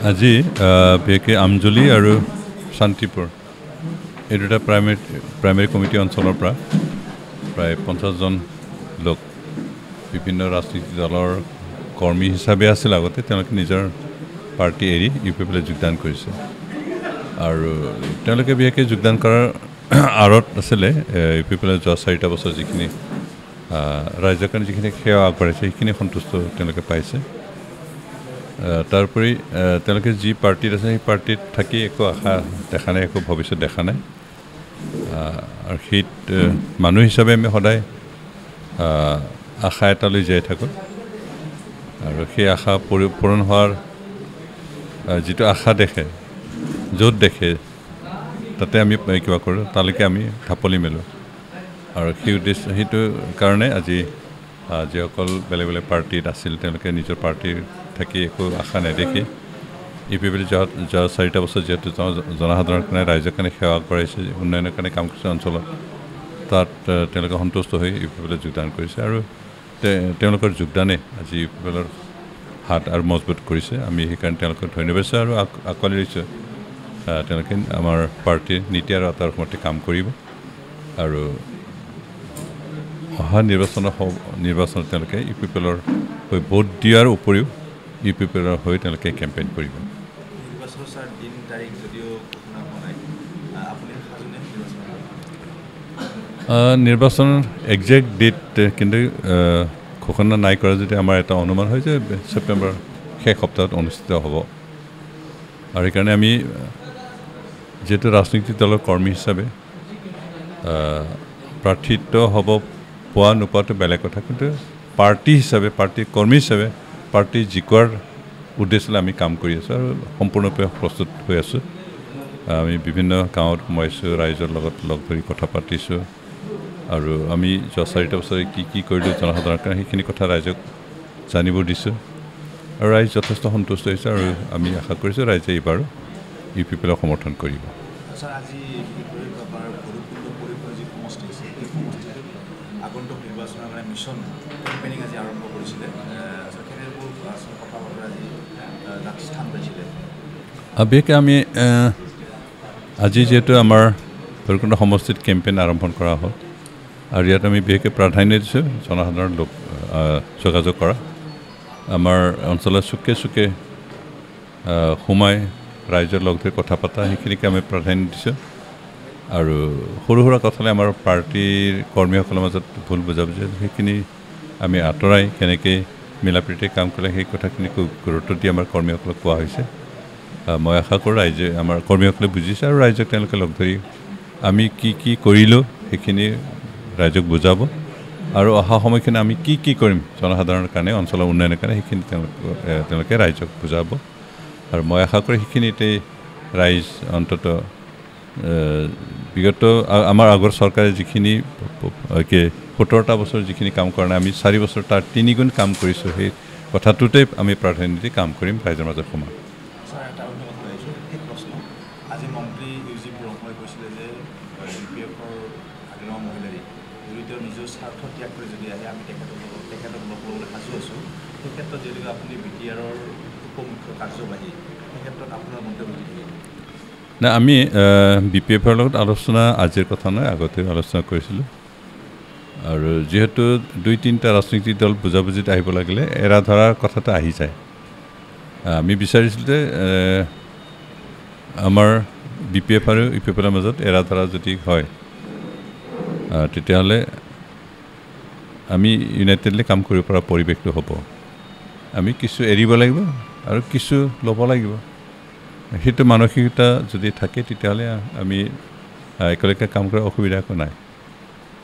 আজি বিশেষকৈ আমজলি আৰু শান্তিপুৰ এই দুটা প্ৰাইমেৰী কমিটি অঞ্চলৰ পৰা প্ৰায় 50জন লোক বিভিন্ন ৰাজনৈতিক দলৰ কৰ্মী হিচাপে আছিল আগতে তেওঁলোকে নিজৰ পাৰ্টি এৰি ইউপিপিলৈ যোগদান কৰিছে আৰু তেওঁলোকে বিশেষকৈ যোগদান কৰাৰ আঁৰত আছিলে ইউপিপিলৈ যোৱা 4টা বছৰ যিখিনি ৰাইজৰ কাৰণে যিখিনি সেৱা আগবঢ়াইছে সেইখিনি সন্তুষ্ট তেওঁলোকে পাইছে তাৰোপৰি তেওঁলোকে যি পাৰ্টিত আছে সেই পাৰ্টিত থাকি একো আশা দেখা নাই একো ভৱিষ্যত দেখা নাই আৰু সেই মানুহ হিচাপে আমি সদায় আশা এটালৈ জীয়াই থাকোঁ আৰু সেই আশা পূৰণ হোৱাৰ যিটো আশা দেখে য'ত দেখে তাতে আমি কিবা কৰোঁ তালৈকে আমি ঢাপলি মেলোঁ আৰু সেই উদ্দেশ্য সেইটো কাৰণে আজি যিসকল বেলেগ বেলেগ পাৰ্টিত আছিল তেওঁলোকে নিজৰ পাৰ্টিৰ থাকি একো আশা নেদেখি ইউপিপিলৈ যোৱা 4টা বছৰ যিহেতু জনসাধাৰণৰ কাৰণে ৰাইজৰ কাৰণে সেৱা আগবঢ়াইছে উন্নয়নৰ কাৰণে কাম কৰিছে অঞ্চলত তাত তেওঁলোকে সন্তুষ্ট হৈ ইউপিপিলৈ যোগদান কৰিছে আৰু তেওঁলোকৰ যোগদানে আজি ইউপিপিলৰ হাত আৰু মজবুত কৰিছে আমি সেইকাৰণে তেওঁলোকক ধন্যবাদ দিছোঁ আৰু আঁকোৱালি লৈছোঁ তেওঁলোকে আমাৰ পাৰ্টিৰ নীতি আৰু আদৰ্শৰ মতে কাম কৰিব আৰু অহা নিৰ্বাচনত তেওঁলোকে ইউপিপিএলৰ হৈ ভোট দিয়াৰ উপৰিও ইউপিপিএলৰ হৈ তেওঁলোকে কেম্পেইন কৰিব নিৰ্বাচনৰ একজেক্ট ডেট কিন্তু ঘোষণা নাই কৰা যদি আমাৰ এটা অনুমান হয় যে ছেপ্টেম্বৰ শেষ সপ্তাহত অনুষ্ঠিত হ'ব আৰু সেইকাৰণে আমি যিহেতু ৰাজনৈতিক দলৰ কৰ্মী হিচাপে প্ৰাৰ্থিত্ব হ'ব পোৱা নোপোৱাটো বেলেগ কথা কিন্তু পাৰ্টি হিচাপে পাৰ্টিৰ কৰ্মী হিচাপে পাৰ্টি জিকোৱাৰ উদ্দেশ্যলৈ আমি কাম কৰি আছোঁ আৰু সম্পূৰ্ণৰূপে প্ৰস্তুত হৈ আছোঁ আমি বিভিন্ন গাঁৱত সোমাইছোঁ ৰাইজৰ লগত লগ ধৰি কথা পাতিছোঁ আৰু আমি যোৱা 4টা বছৰে কি কৰিলোঁ জনসাধাৰণৰ কাৰণে সেইখিনি কথা ৰাইজক জানিব দিছোঁ আৰু ৰাইজ যথেষ্ট সন্তুষ্ট হৈছে আৰু আমি আশা কৰিছোঁ ৰাইজে এইবাৰ ইউপিপিএলক সমৰ্থন কৰিব বিশেষকৈ আমি আজি যিহেতু আমাৰ ভৈৰৱকুণ্ড সমষ্টিত কেম্পেইন আৰম্ভ কৰা হ'ল আৰু ইয়াত আমি বিশেষকৈ প্ৰাধান্য দিছোঁ জনসাধাৰণৰ লোক যোগাযোগ কৰা আমাৰ অঞ্চলৰ চুকে চুকে সোমাই ৰাইজৰ লগ ধৰি কথা পতা সেইখিনিকে আমি প্ৰাধান্য দিছোঁ আৰু সৰু সুৰা কথালৈ আমাৰ পাৰ্টিৰ কৰ্মীসকলৰ মাজত ভুল বুজাবুজি সেইখিনি আমি আঁতৰাই কেনেকৈ মিলা প্ৰীতিৰে কাম কৰিলে সেই কথাখিনিক গুৰুত্ব দি আমাৰ কৰ্মীসকলক কোৱা হৈছে মই আশা কৰোঁ ৰাইজে আমাৰ কৰ্মীসকলে বুজিছে আৰু ৰাইজক তেওঁলোকে লগ ধৰি আমি কি কৰিলোঁ সেইখিনি ৰাইজক বুজাব আৰু অহা সময়খিনি আমি কি কৰিম জনসাধাৰণৰ কাৰণে অঞ্চলৰ উন্নয়নৰ কাৰণে সেইখিনি তেওঁলোকে ৰাইজক বুজাব আৰু মই আশা কৰোঁ সেইখিনিতে ৰাইজ অন্তত বিগত আমাৰ আগৰ চৰকাৰে যিখিনি 17টা বছৰ যিখিনি কাম কৰা নাই আমি 4 বছৰ তাৰ 3 গুণ কাম কৰিছোঁ সেই কথাটোতে আমি প্ৰাধান্য দি কাম কৰিম ৰাইজৰ মাজত সোমাম না আমি বিপিএফৰ লগত আলোচনা আজিৰ কথা নহয় আগতে আলোচনা কৰিছিলোঁ আৰু যিহেতু 2-3টা ৰাজনৈতিক দল বুজাবুজিত আহিব লাগিলে এৰা ধৰাৰ কথাটো আহি যায় আমি বিচাৰিছিলোঁ যে আমাৰ বিপিএফ আৰু ইউপিপিএলৰ মাজত এৰা ধৰা যদি হয় তেতিয়াহ'লে আমি ইউনাইটেডলি কাম কৰিব পৰা পৰিৱেশটো হ'ব আমি কিছু এৰিব লাগিব আৰু কিছু ল'ব লাগিব সেইটো মানসিকতা যদি থাকে তেতিয়াহ'লে আমি একেলগে কাম কৰাৰ অসুবিধা একো নাই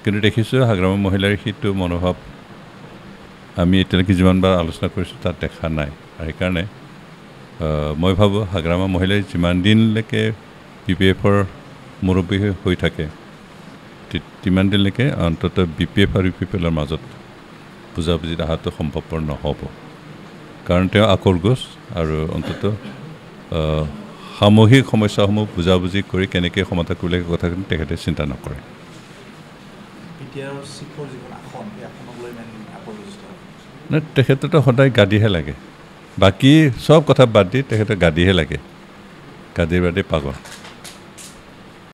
কিন্তু দেখিছোঁ হাগ্ৰামৰ মহিলাৰ সেইটো মনোভাৱ আমি এতিয়ালৈকে যিমানবাৰ আলোচনা কৰিছোঁ তাত দেখা নাই আৰু সেইকাৰণে মই ভাবোঁ হাগ্ৰামৰ মহিলাই যিমান দিনলৈকে বিপিএফৰ মুৰব্বী হৈ থাকে তিমান দিনলৈকে অন্তত বিপিএফ আৰু ইউপিপিএলৰ মাজত বুজাবুজিত অহাটো সম্ভৱপৰ নহ'ব কাৰণ তেওঁ আকৰগোজ আৰু অন্তত সামূহিক সমস্যাসমূহ বুজাবুজি কৰি কেনেকৈ সমাধান কৰিব লাগে কথাখিনি তেখেতে চিন্তা নকৰে তেখেততো সদায় গাদীহে লাগে বাকী চব কথা বাদ দি তেখেতে গাদীহে লাগে গাদীৰ বাদে পাগল